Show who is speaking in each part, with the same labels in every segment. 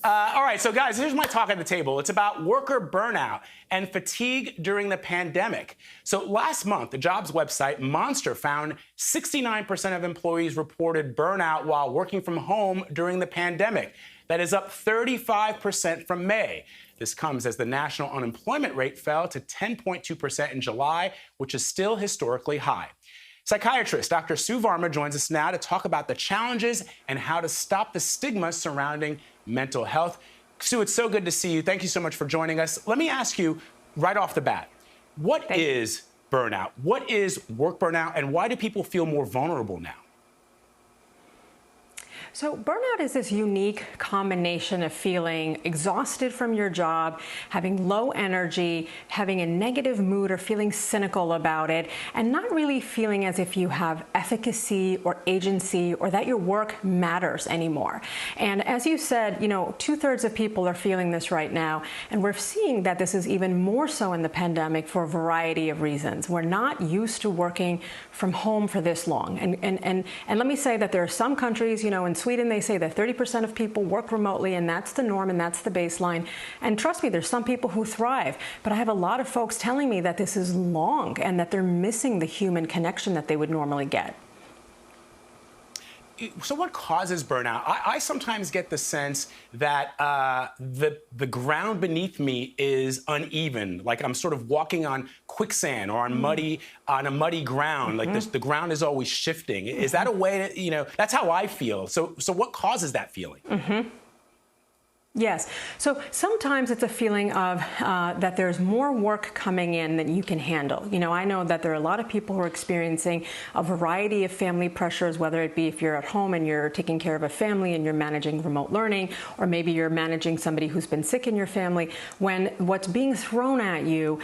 Speaker 1: All right, so guys, here's my talk at the table. It's about worker burnout and fatigue during the pandemic. So last month, the jobs website Monster found 69% of employees reported burnout while working from home during the pandemic. That is up 35% from May. This comes as the national unemployment rate fell to 10.2% in July, which is still historically high. Psychiatrist Dr. Varma joins us now to talk about the challenges and how to stop the stigma surrounding mental health. Sue, it's so good to see you. Thank you so much for joining us. Let me ask you right off the bat, what is burnout? What is work burnout, and why do people feel more vulnerable now?
Speaker 2: So burnout is this unique combination of feeling exhausted from your job, having low energy, having a negative mood or feeling cynical about it, and not really feeling as if you have efficacy or agency or that your work matters anymore. And as you said, 2/3 of people are feeling this right now, and we're seeing that this is even more so in the pandemic for a variety of reasons. We're not used to working from home for this long. And let me say that there are some countries, in Sweden, they say that 30% of people work remotely, and that's the norm and that's the baseline. And trust me, there's some people who thrive. But I have a lot of folks telling me that this is long and that they're missing the human connection that they would normally get.
Speaker 1: So what causes burnout? I sometimes get the sense that the ground beneath me is uneven, like I'm sort of walking on quicksand or on a muddy ground. Like the ground is always shifting. Is that a way to, that's how I feel. So what causes that feeling?
Speaker 2: Yes. So sometimes it's a feeling of that there's more work coming in than you can handle. I know that there are a lot of people who are experiencing a variety of family pressures, whether it be if you're at home and you're taking care of a family and you're managing remote learning, or maybe you're managing somebody who's been sick in your family, when what's being thrown at you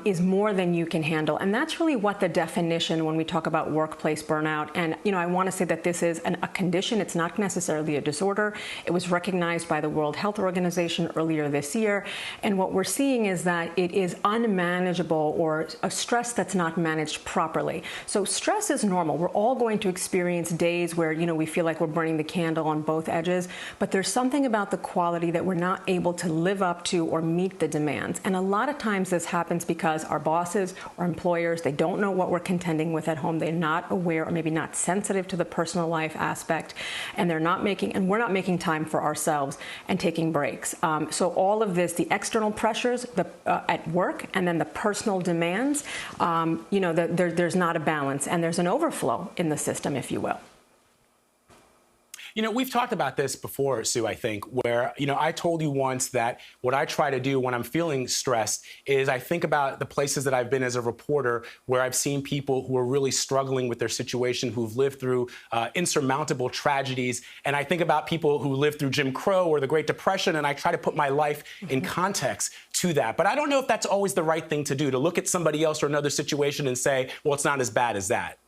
Speaker 2: is more than you can handle. And that's really what the definition when we talk about workplace burnout. And, I want to say that this is a condition. It's not necessarily a disorder. It was recognized by the World Health Organization earlier this year. And what we're seeing is that it is unmanageable or a stress that's not managed properly. So stress is normal. We're all going to experience days where, we feel like we're burning the candle on both edges, but there's something about the quality that we're not able to live up to or meet the demands. And a lot of times this happens because our bosses or employers, they don't know what we're contending with at home. They're not aware or maybe not sensitive to the personal life aspect, and we're not making time for ourselves and taking breaks. So all of this, the external pressures at work and then the personal demands, there's not a balance, and there's an overflow in the system, if you will.
Speaker 1: We've talked about this before, Sue, I think, where, I told you once that what I try to do when I'm feeling stressed is I think about the places that I've been as a reporter where I've seen people who are really struggling with their situation, who've lived through insurmountable tragedies. And I think about people who lived through Jim Crow or the Great Depression, and I try to put my life in context to that. But I don't know if that's always the right thing to do, to look at somebody else or another situation and say, well, it's not as bad as that.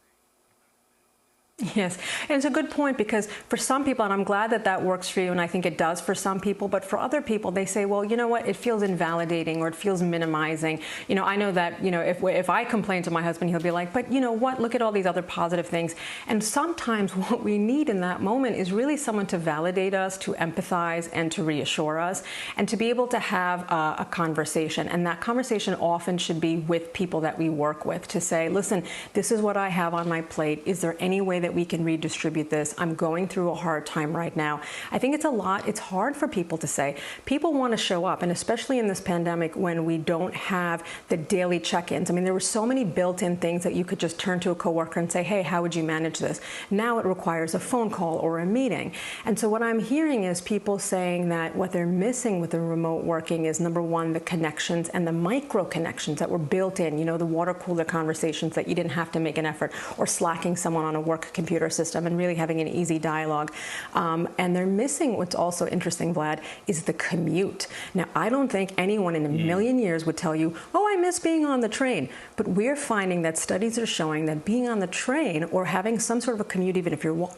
Speaker 2: Yes, and it's a good point, because for some people, and I'm glad that that works for you, and I think it does for some people, but for other people, they say, well, you know what, it feels invalidating or it feels minimizing. I know that, if I complain to my husband, he'll be like, but you know what, look at all these other positive things. And sometimes what we need in that moment is really someone to validate us, to empathize, and to reassure us, and to be able to have a conversation. And that conversation often should be with people that we work with, to say, listen, this is what I have on my plate. Is there any way that we can redistribute this? I'm going through a hard time right now. I think it's hard for people to say. People want to show up, and especially in this pandemic when we don't have the daily check-ins. I mean, there were so many built-in things that you could just turn to a coworker and say, hey, how would you manage this? Now it requires a phone call or a meeting. And so what I'm hearing is people saying that what they're missing with the remote working is, number one, the connections and the micro connections that were built in, the water cooler conversations that you didn't have to make an effort, or slacking someone on a work computer system and really having an easy dialogue. And they're missing, what's also interesting, Vlad, is the commute. Now, I don't think anyone in a million years would tell you, oh, I miss being on the train. But we're finding that studies are showing that being on the train or having some sort of a commute, even if you're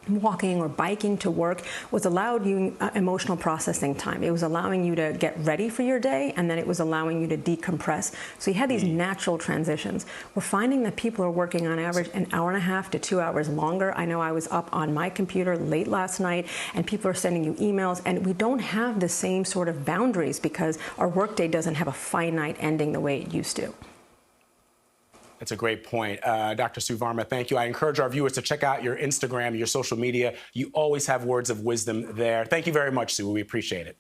Speaker 2: walking or biking to work was allowed you emotional processing time. It was allowing you to get ready for your day, and then it was allowing you to decompress. So you had these natural transitions. We're finding that people are working on average an hour and a half to 2 hours longer. I know I was up on my computer late last night, and people are sending you emails, and we don't have the same sort of boundaries because our workday doesn't have a finite ending the way it used to.
Speaker 1: That's a great point. Dr. Sue Varma, thank you. I encourage our viewers to check out your Instagram, your social media. You always have words of wisdom there. Thank you very much, Sue. We appreciate it.